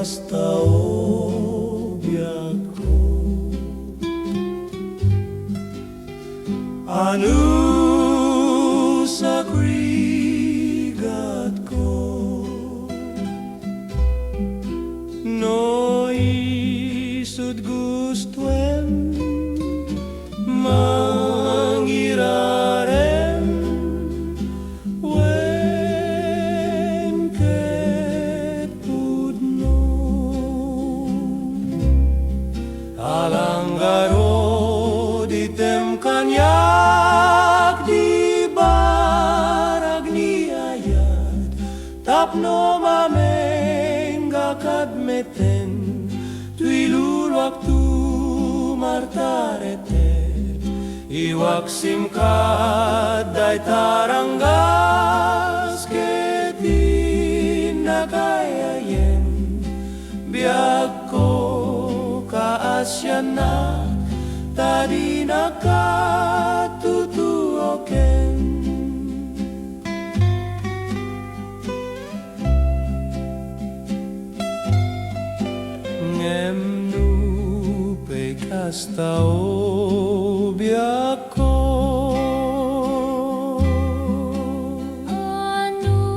hasta obiako. Anu sa krigat ko, no isud gustuem mangirarem wen ket pudno alanggaro ditem kanyak di barag ni ayat tapno mamengga kadmeten tuilul waktu martarete iwaksim kaday taranggas ketin nakayayen biag ko kaasyanak tadi nakatutuoken. Ngem nupe hasta obiako. Anu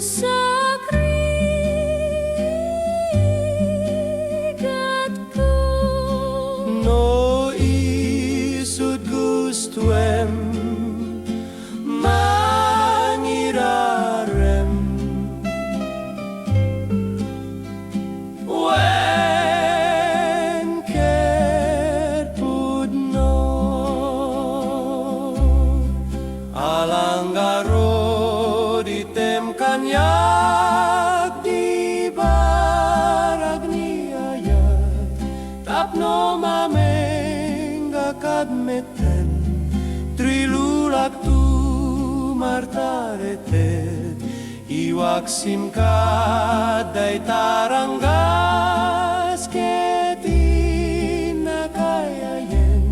sa krigat ko, No isud gustuem mangirarem wen ket pudno alanggaro ditem kanyak di barag ni ayat tapno mamengga kadmeten trilulak tu martaretet iwaksim kaday taranggas ketin nakayayen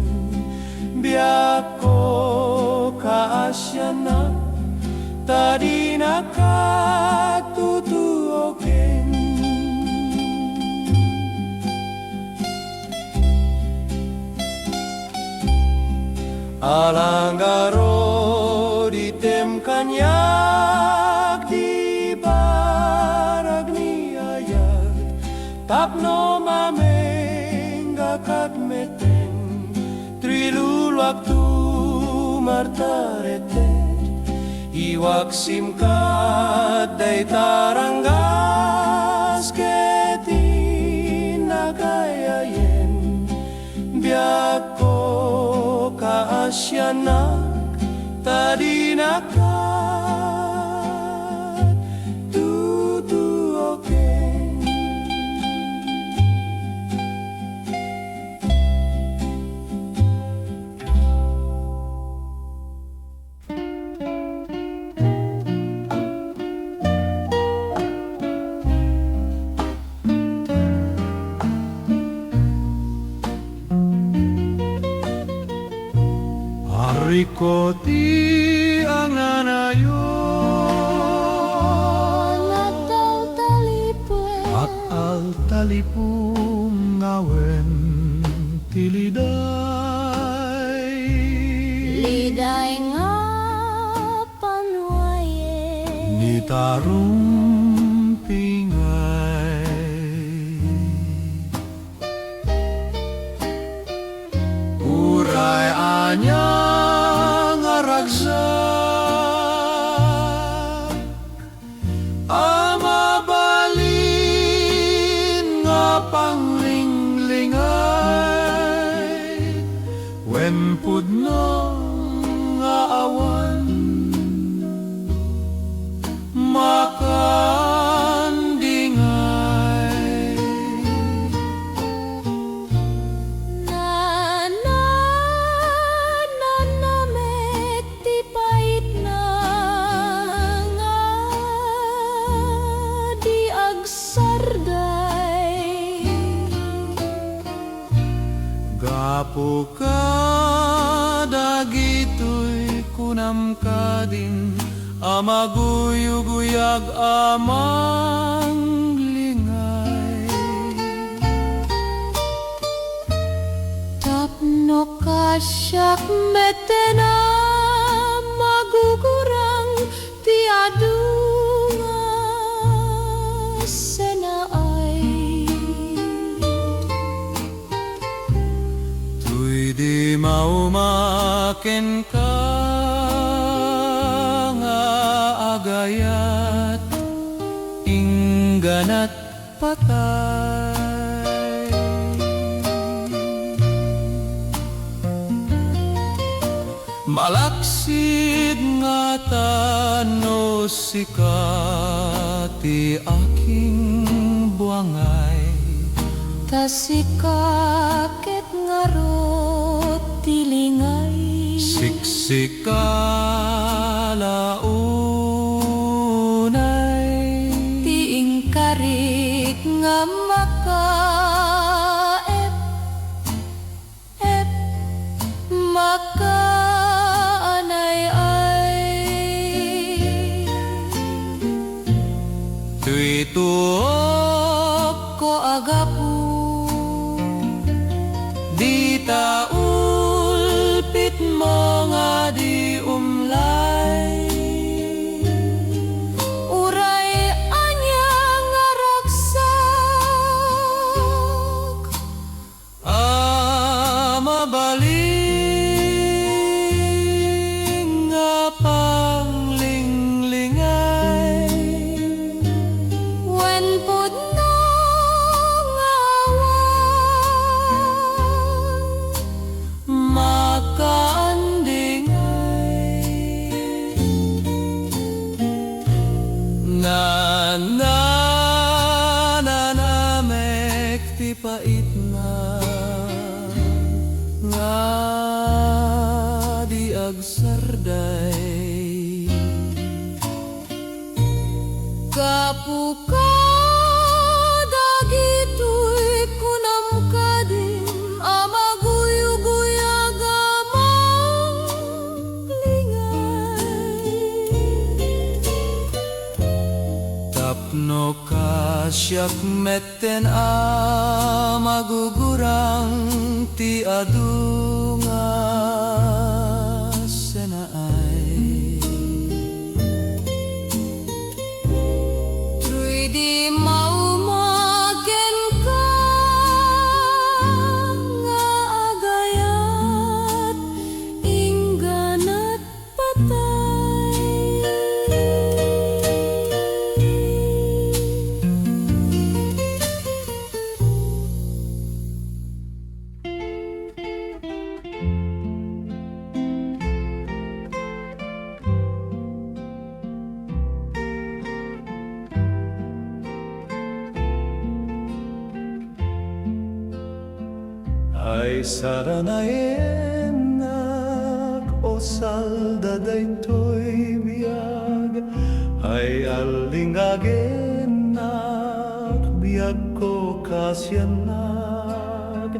biag ko kaasyanak tadi nakatutuoken. Alanggaro ditem kanyak di barag ni ayat tapno mamengga kadmeten trilul waktu martaretet iwaksim kaday taranggas ketin nakayayen biag ko kaasyanak tadi nakatutuoken. Hariko ti ang nanayon natal talipwe, at al talipong ngawen tiliday liday nga panwaye, ni tarong pingay uray anyang aragsak amabalin nga panglinglingay wen pudno nga awan makandingay namet ti pait na nga di agsarday gapo ka dagitoy kunam ka din amaguyuguyag amang lingay no kasyak metena magugurang ti adunga senaay. Tuy di maumaken ka nga agayat ingganat patay. Malaksid nga tano sikati aking buangay. Tasikaket ngarot tilingay. Siksikalaunay Tiing karik nga makaep ep makaanay-ay. tuy tuok Ko agapu di taulpit mo nga di umlay. uray anya nga ragsak Mabaling nga panglingling wen pudno nga awan makaandingay namek ti pait na nga di agsarday. kapuka dagitoy kunam kadin amaguyuguyagamang lingay. Tapno kasyak metten magugurang ti adunga senaay. Tuy di maumaken ka nga agayat ingganat patay. Ay saranayenak o salda daytoy biyag. Ay alingagenak biyag ko kasyanak.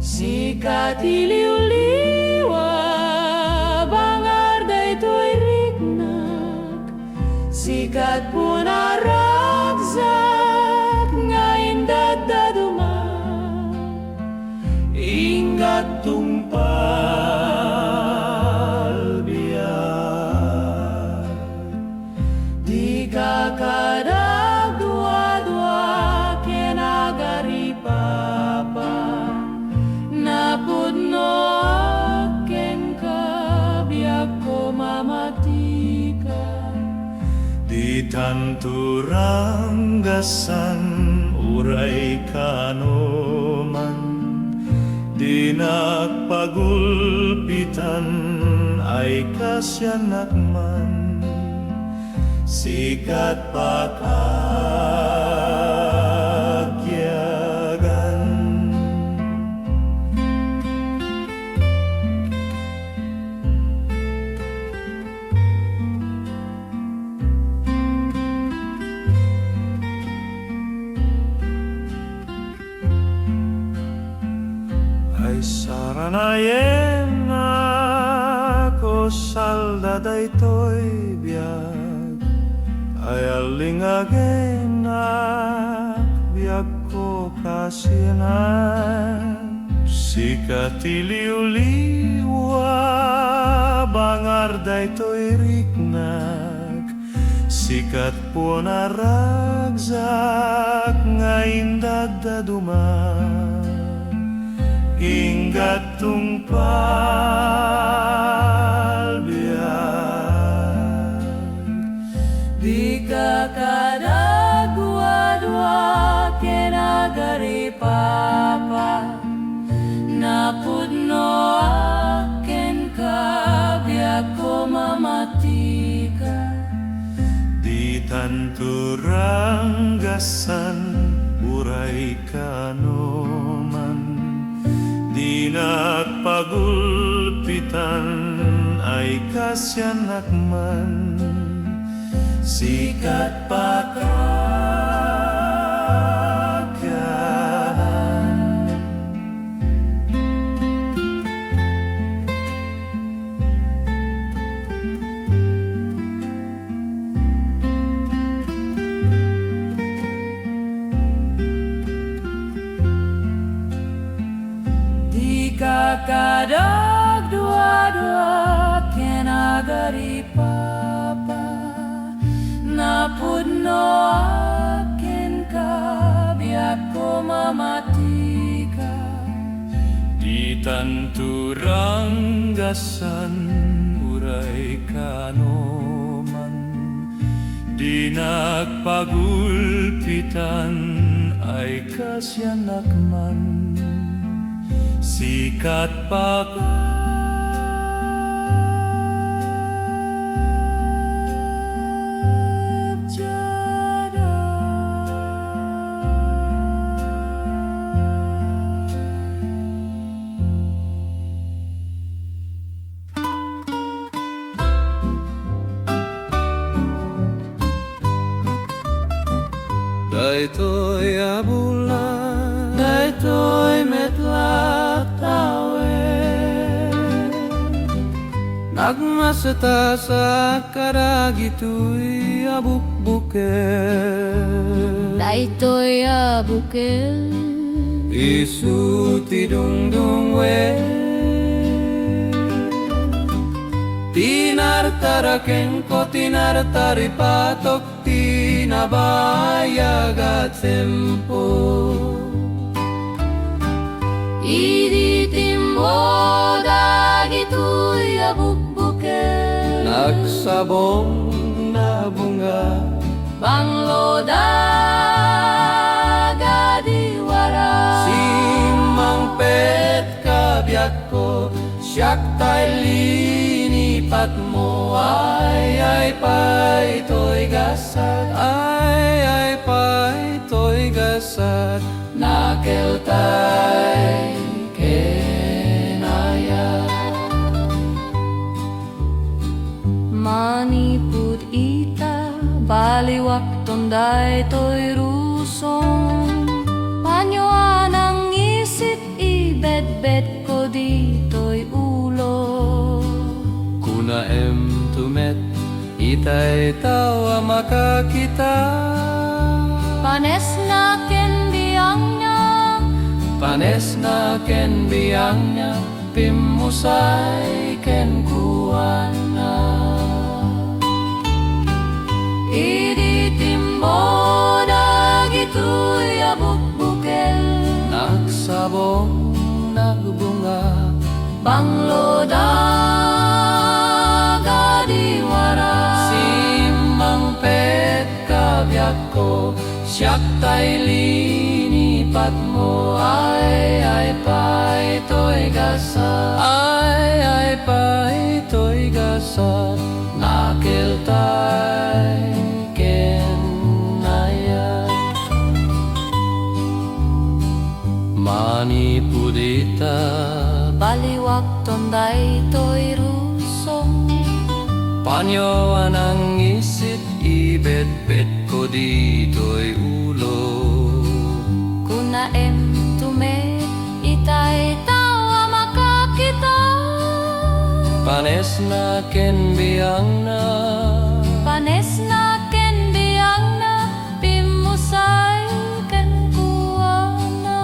Sikat iliw-liwa bangar daytoy rignak. Sikat punaragsak nga indad daduma. Ingat tumpal biyag. Di ka kadag dua-dua kenagari papa. Napudno aken ka biag ko mamatika. Di tanturang gasan uray kanoman. Di nagpagulpitan ay kasyanak man. Sikat pakagyagan. Ay saranayen ako salda daytoy biyag. Ay alingagenak biyag ko kasinan. Sikat iliw-liwa, bangar daytoy riknak. Sikat po naragzak, nga indag daduma. Ingat tung palbiag. Di ka kadagwa-dwa kenagari papa. Napudno aken ka biag ko mamati ka. Di tanturanggasan, uray ka man. Di nagpagulpitan, ay kasyanak man. Sikat pakagyan. Di ka kadagwa-dwa kenagari papa. Napudno aken ka biag ko mamati ka. Di tanturanggasan, uray ka man. Di nagpagulpitan, ay kasyanak man. Sikat Daytoy abulan, Daytoy metlak tawe. nagmasata sa karagitoy abukbukel. Daytoy abukel. Isu tidungdung we, tinartaraken ko tinartari patok, tinabayagat tempo. Iditimbo dagitoy abukbukel. Nagsabong na bunga, Banglo dagadiwara. simang pet kabiyak ko, siyak tay linipat mo. Ay pay to'y gasat, ay pay to'y gasat. Nakeltay kenaya. Manipud ita baliwak tonday toy rusong. Panyoan ang isip ibet-bet ko dito'y ulo. Kuna tumet, itay tawa makakita. Panes na ken biyang niya. Panes na ken biyang niya, pimusay ken kuwana. Iditimbo dagitoy abukbukel. Nagsabong nagbunga, Banglo dagadiwara. simang pet kabiyak ko, siyak tay linipat mo. Ay pay to'y gasat, ay pay to'y gasat. Nakiltay kenaya. Manipudita Baliwak tonday toy rusong. panyoan ang isip, ibet-bet ko dito'y ulo. Kuna tume itay tawa makakita. Panes na ken biyang na, Panes na ken biyang na. Pimusay ken kuwana.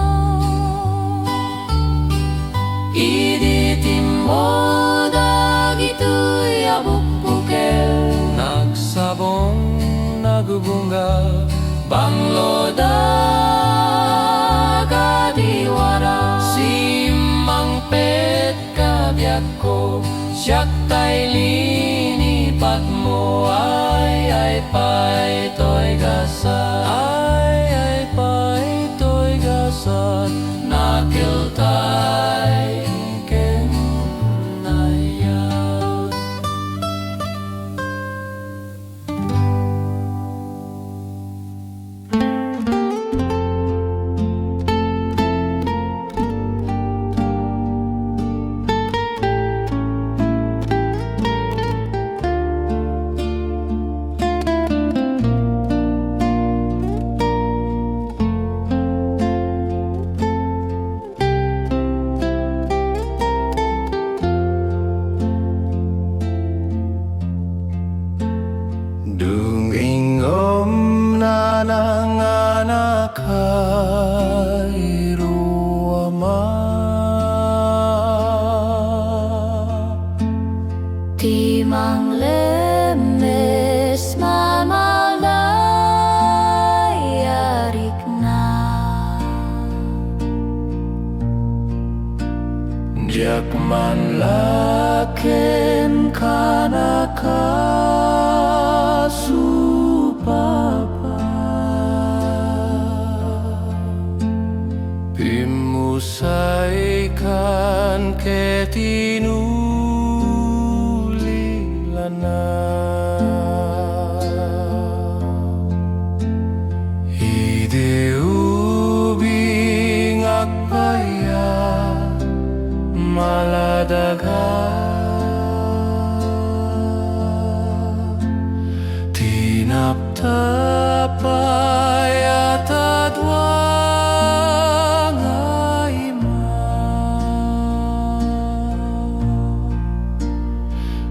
mo dagitoy abukbukel Nagsabong nagbunga Bangloda kadiwara Simang pet kabiyak ko Siyak tay linipat mo Ay pay to'y gasat Ay pay to'y gasat Nakiltay Ken naya Dung ingom na nanganak ay ruama Timang lemes mamalay arik na Diyak man laken kanakasupapa Pimusay kan ketinulilana Ide ubing akpaya maladaga Tinaptapay at adwang ayma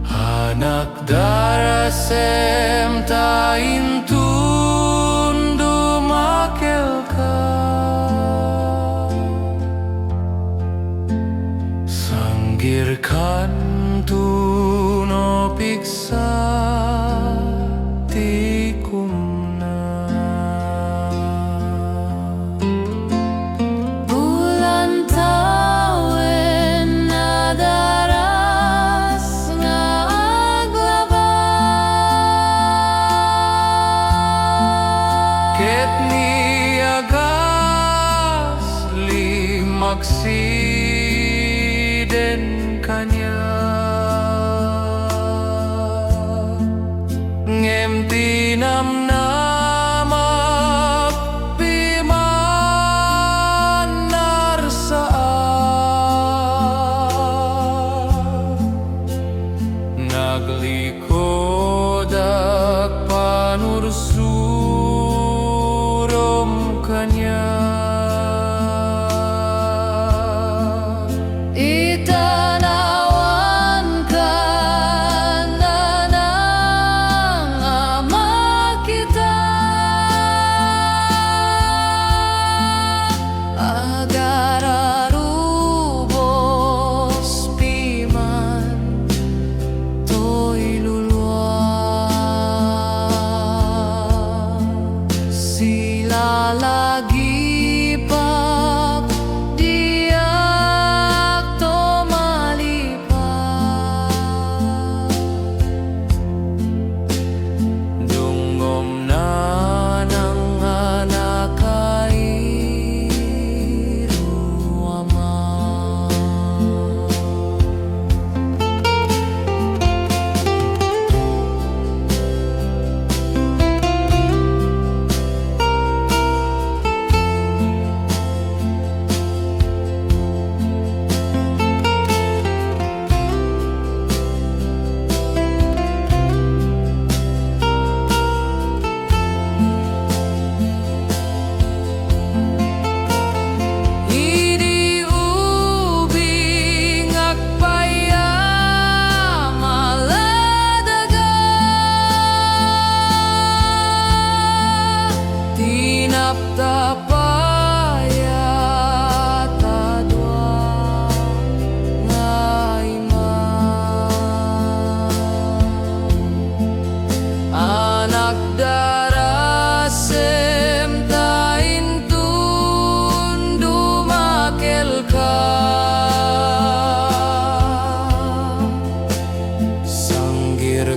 Anak darasem taintun dumakel ka Sanggirkan tuno piksa tikumna Bulan tawen na daras nga aglaba Ket ni agas limagsiden kanya Ngem tinamnamak piman narsaan Naglikod ak panursurom kanya Itanawan ka na ng ama kita Agar arubos piman to'y luluwa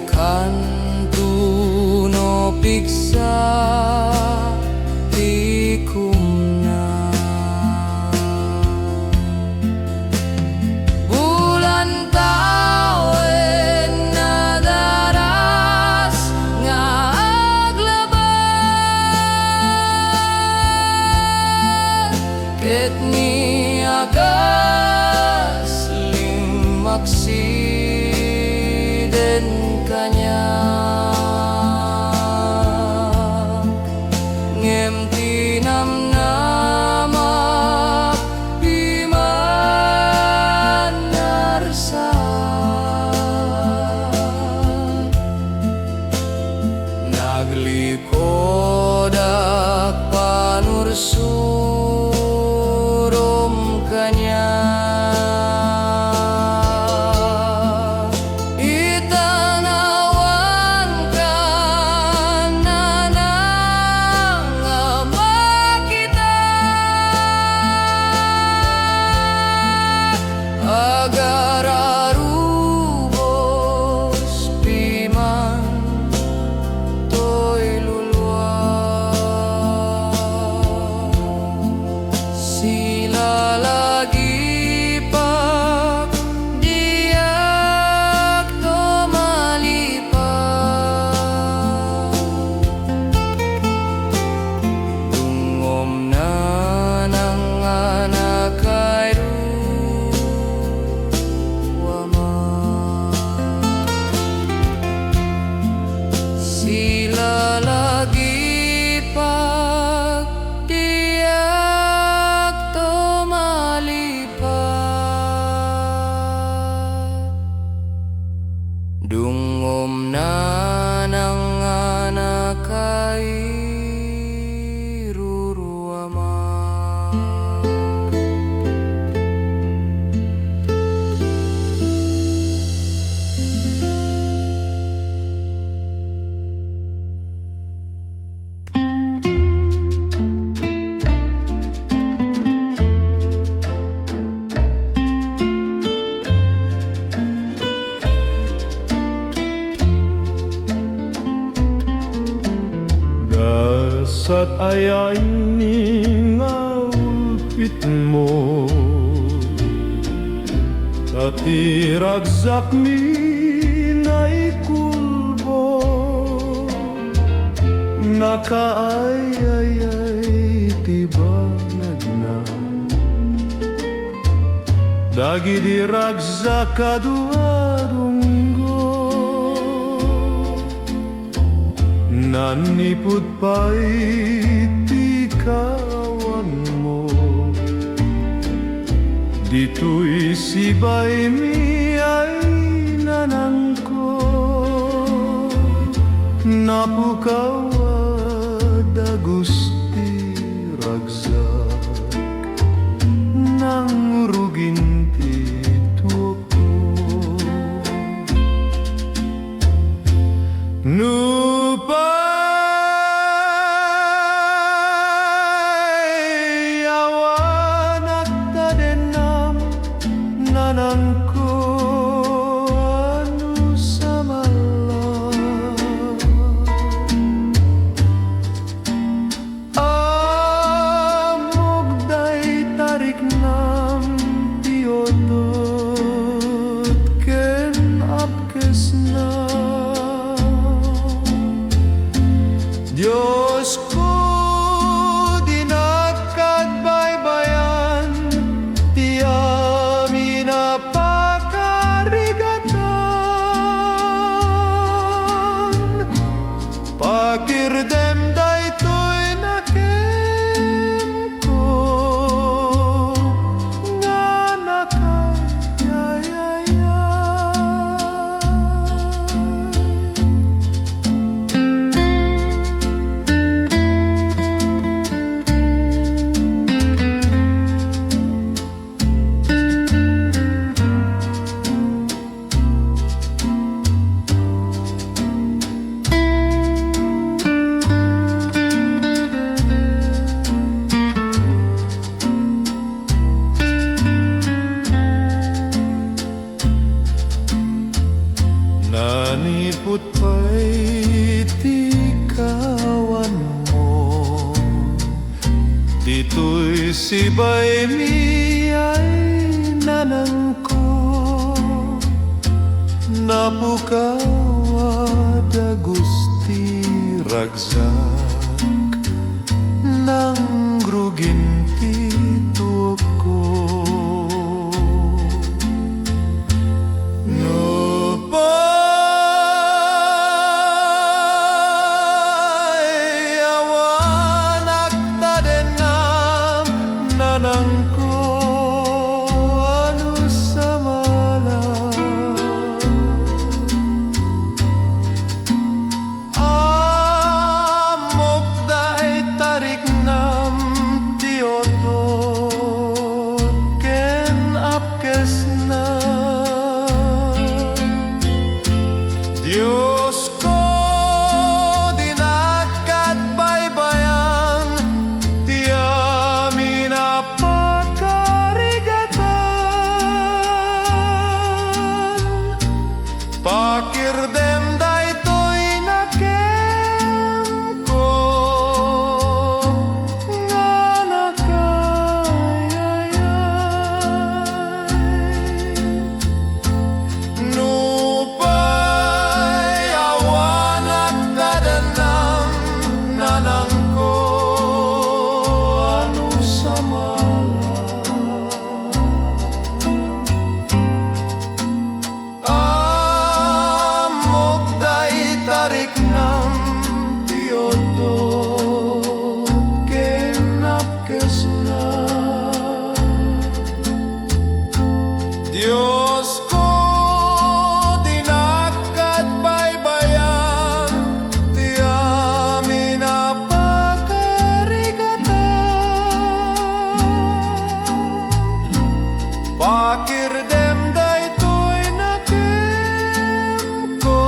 kanto no piksa tikumna. Bulan tawen na daras nga aglaban, ket ni agas limaksiden kanya. Ngem tinamnama iman narsa, naglikodak panursurom kanya. Itanawan ka na nangangamakita, agar arubos piman to'y luluwa. Sila lagi pa diak to malipad, dungom na ng anak ay ruwama. Sila lagi pag diak to malipad, dungom na ng anak ay ruruama. Dasat ayay ni nga ulpit mo, tatiragsak mi na ikulbo, nakaayayay tibanag na, dagi diragsak kaduadunggo, nanipud pa'y tikawan mo. Dito'y sibay mi ay nanangko, napukawad agusti ragsak nang urugin tituok ko. Nupay awan at tadenam nanangko anu samalam, amugday tarik nam tiotot ken apkes na. Diyos ko dinagkat baybayan, ti amin na pakarigatan, pakirdem daytoy nakem ko, nga nakayayaya. Nanipot pa'y tikawan mo. Dito'y sibay mi ay nanang ko. Napukawad agusti ragsak nang gruginti tuok ko. Nanangko anu samalam amok dai tarik nam tiotot ken apkes na Diyos ko dinakat baybayan tiami na pakirdem daytoy nakem ko nga nakayayay nupay awan at kadanang nanang ko ano samalam tarik nam tiotot kenapkes na Diyos ko dinakat baybayan tiami na pakarigatan pakirdem daytoy nakem ko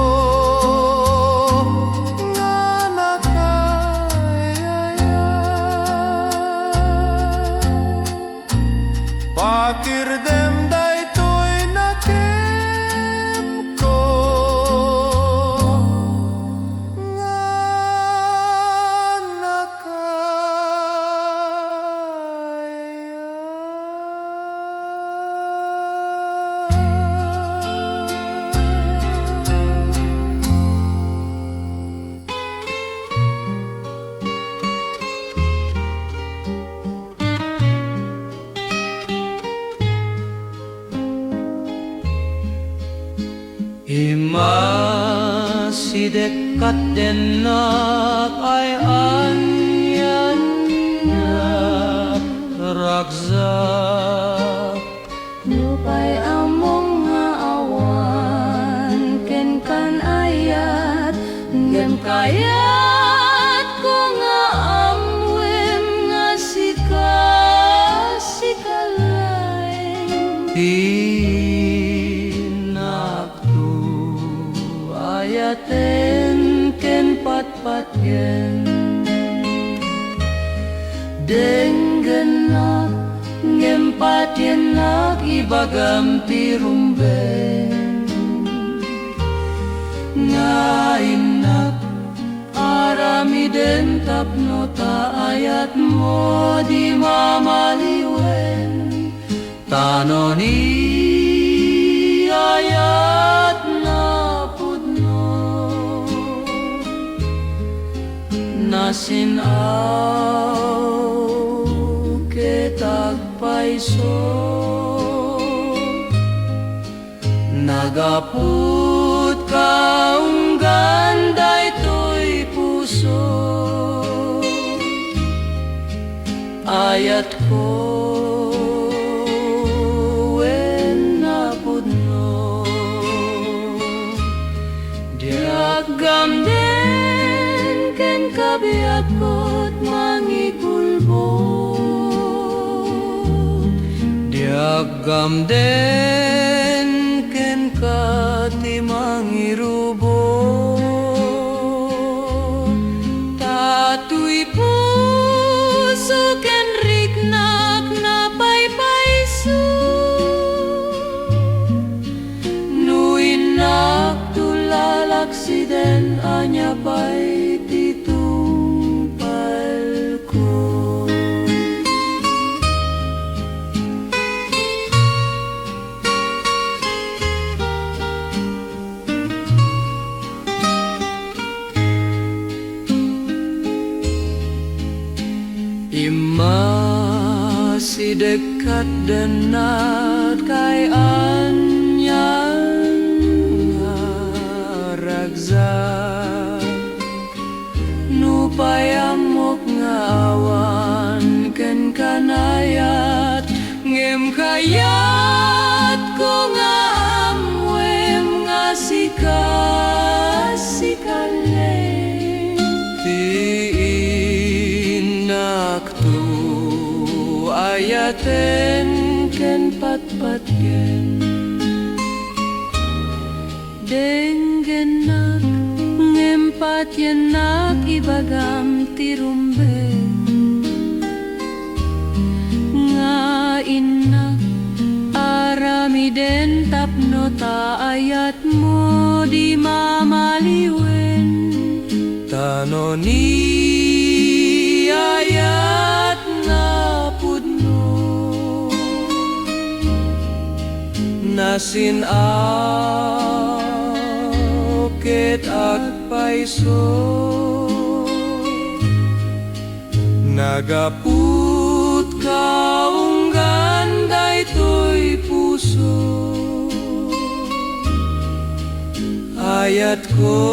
pakirdem daytoy nakem ko nga Imasidekat denak ay anyan na ragsak Lupay among nga awan ken kan ayat ngem kayat ko nga amwem nga sikalain ayaten ken patpatyen denggenak ngempatyen nak ibagam tirumben ngainak aramiden tapno ta ayat mo di mamaliwen tanoni ayat nasinaw ketag paiso nagaput kaunggan daytoy puso ayat ko wen napudno diagam kabiyak ko't mangigulbot diagam den ken kati mangirubot tatuy puso ken riknak na paypayso nuinak tulad laksiden anya pay titumpal ko. Ima si dekat denat kay anyang ragza nupayamok nga awan ken kanayat ngem kayat ko nga amwem nga sikale Tiinaktu ayaten ken patpatken Denggenak ngempat yenak ibagam tirumben Nga inak aramiden tapno ta ayat mo di mamaliwen Tanoni ayat nga pudno Nasin ket agpaiso Nagaput kaunggan daytoy puso Ayat ko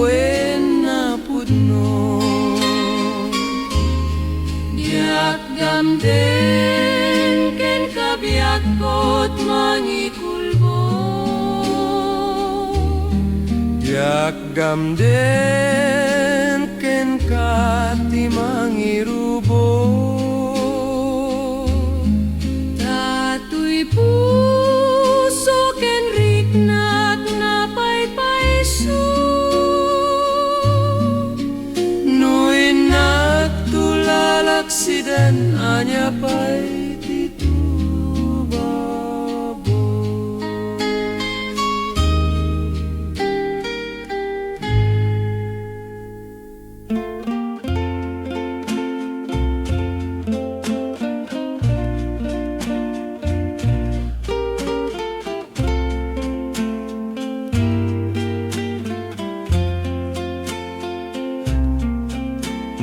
wen napudno Diak gamden ken kabiyak kot mangikulbo Yak gamden ken kati mangirubo Tatuy puso ken riknak na paypayso Nuinak tulalaksiden anya pay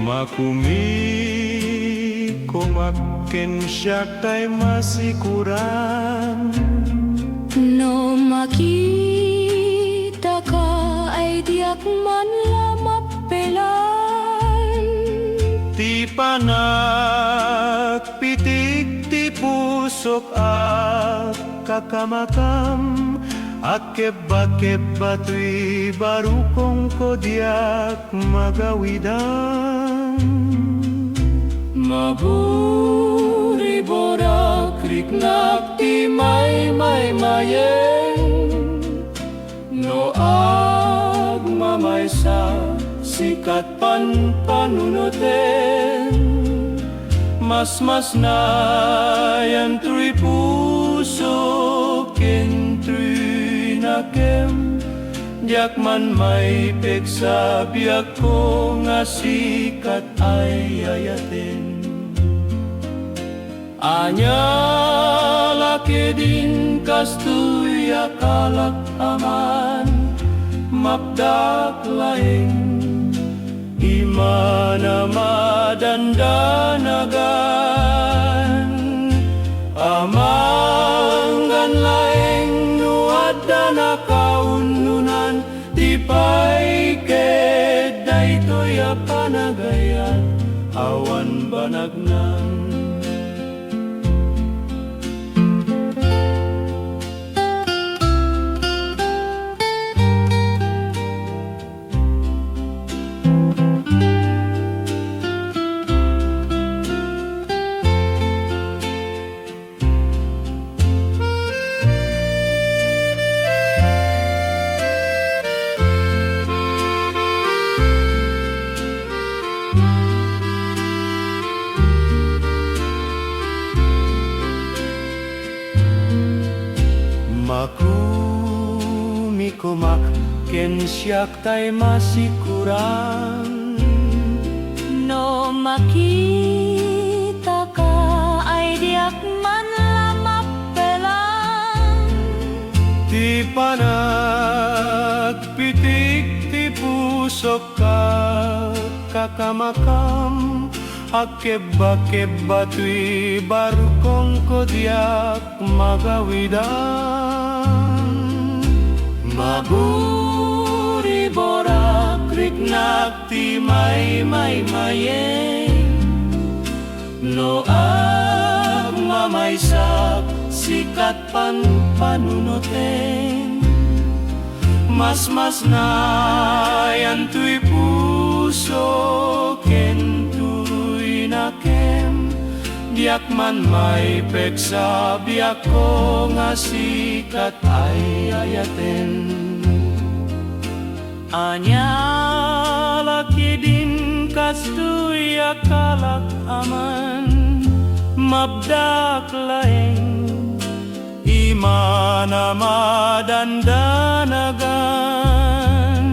Makumi komaken siya kay masikuran No makita ka ay diak man lamapelan Ti panak pitik ti pusok at kakamakam Akeba-keba tuy barukong ko diak magawidan Maburi borak riknak ti may mayeng No agmamaysa sikat panunutin Mas na yan tuy puso ken tuy nakem Diak man may peksa biyak ko nga sikat ay ayatin Anya laki din kastuy akalak aman Mapdak laing Imana madandanagan Amanggan laing nuadda na kaununan Di paiked daytoy apanagayat Awan banagnan kumak ken siyak tay masikuran. No makita ka ay diak man lamap pelang. Ti panagpitik ti pusok ka kakamakam. Akeba-keba tuy barukong ko diak magawidan. Maburi borak riknak ti may no ag mamaysak sikat pan panunoteng. Mas na yan tuy puso ken tuy nakem. Diak man may peksa biak ko nga sikat ay ayaten. Anya laki din kastuy akalak aman mabdak laeng imana madandanagan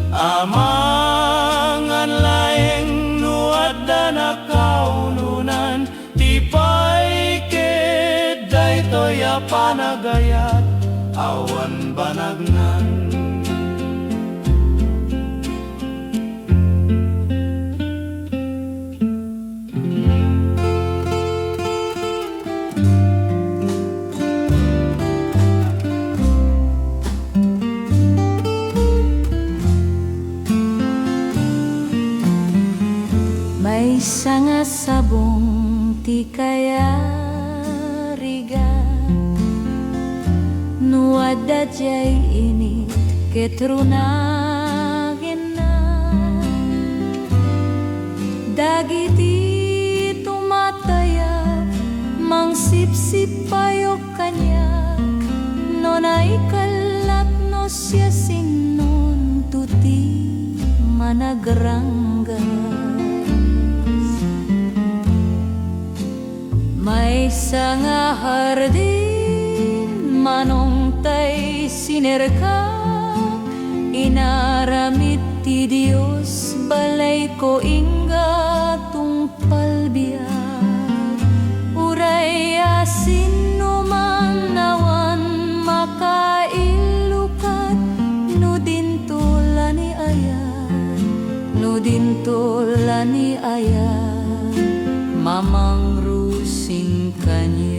amangan laeng nuadda na kaununan tipay keday toya panagayat awan banagnan. May sanga sabong ti kaya riga nuada jay init ketrunagin na dagiti tumataya mangsip-sip payok kanya no naikalat no siya sinon tuti managrangga. May sanga hardin manong tay sinerka inaramit ti Diyos balay ko ingga tungpal biyak uray asin no manawan makailukat no dintola ni ayan no dintola ni ayan mamang rusing kanya.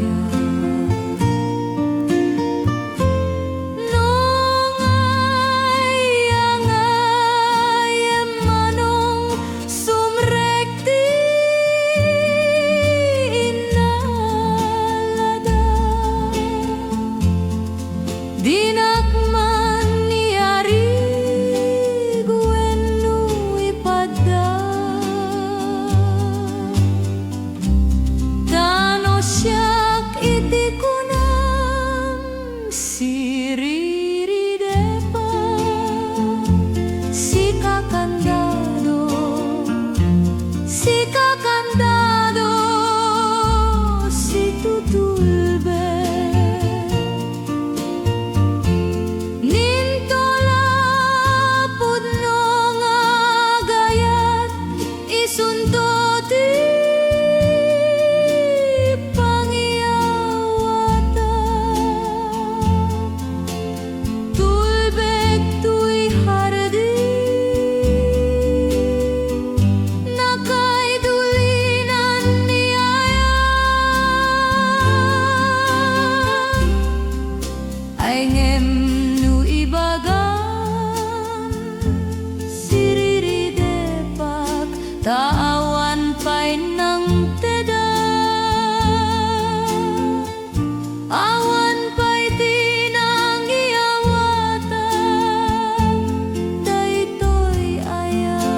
Taawan pa'y nang teda awan pa'y tinang iawata daytoy ayat.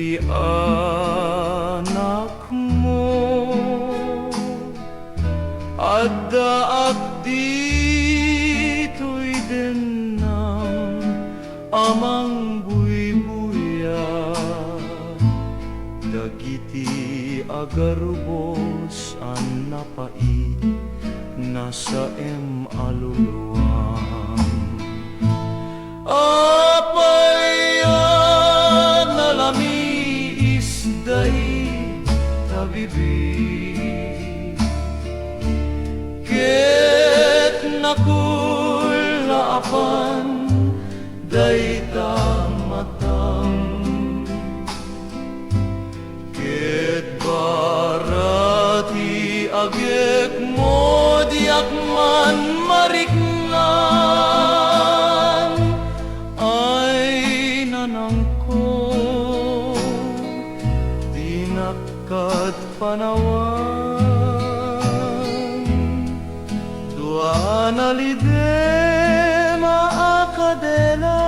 ti anak mo adda dito'y din ng amang buybuya dagiti agarubos an napai nasa aluluwang apayan nalami isday tabibi ket nakulaapan dayta matang ket barati agek mo diak man mariknan ay nanangko dinakad panawan dua nalide maakadela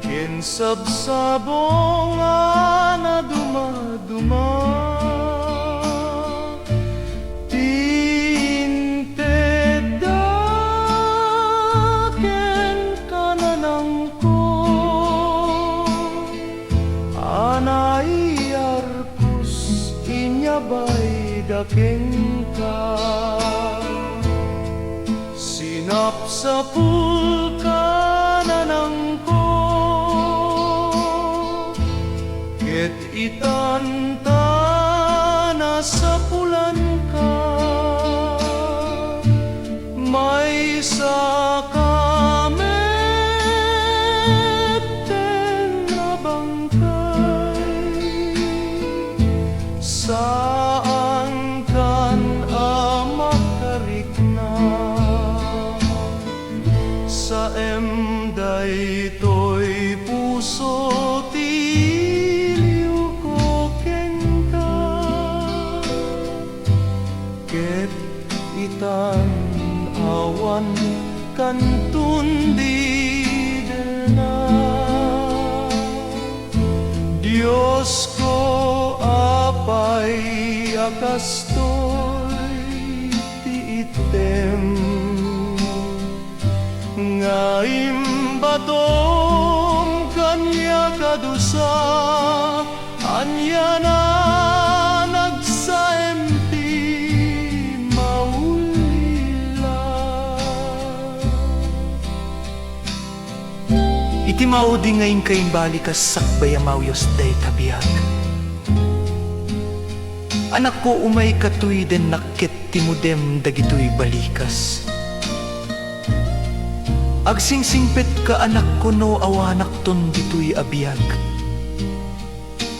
kinsabsabong na dumaduma tintedaken kananangko anay arkus inyabay dakeng ka sinapsapul kananangko ket itanta nasa pulan ka may sakamet na bangkay saan kan amakarikna sa emday to'y puso tiliw ko kengka ket itan awan kantundi na Diyos ko apay akastoy ti item nga imbatom kanya kadusa anya na nagsaemti maulila iti maudi ngayon kayong balikas sakbay amawyos day tabiag anak ko umay katuy den nakit timudem dagitoy balikas agsingsingpet ka anak ko no awanak ton ditoy abiyag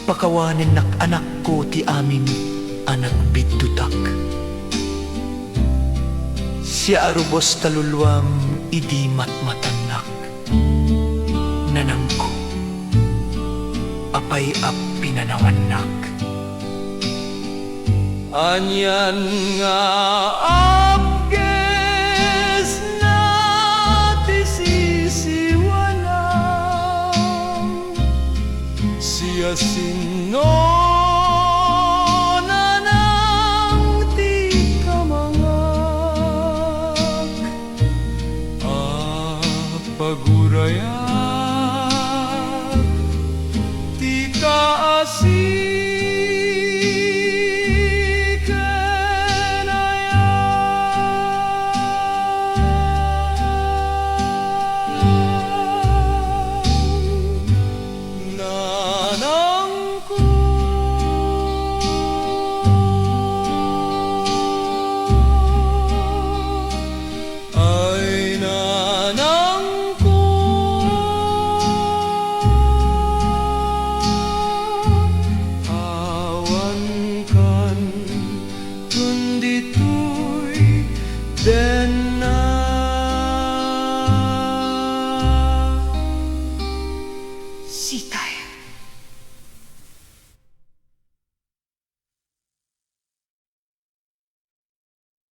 pakawanin nak anak ko ti amin anak bitutak siya arubos talulwam idi matmatanak nanang ko apay ap pinanawanak anyan nga apges na tisisiwalang siya sino na nang ti kamangak pagurayak ti kaasi Sita.